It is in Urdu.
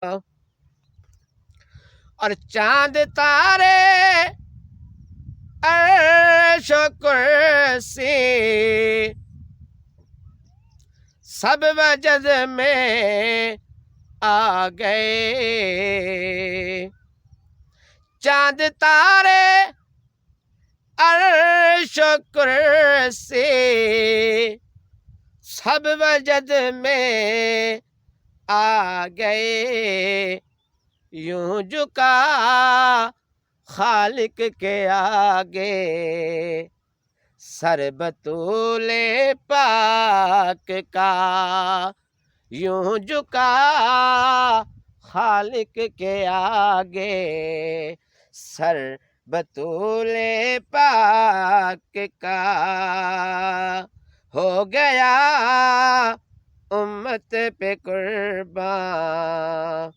اور چاند تارے عرش و کرسی سب وجد میں آ گئے، چاند تارے عرش و کرسی سب وجد میں آ گئے، یوں جھکا خالق کے آگے سر بطول پاک کا، یوں جھکا خالق کے آگے سر بطول پاک کا، ہو گیا امت پہ قربان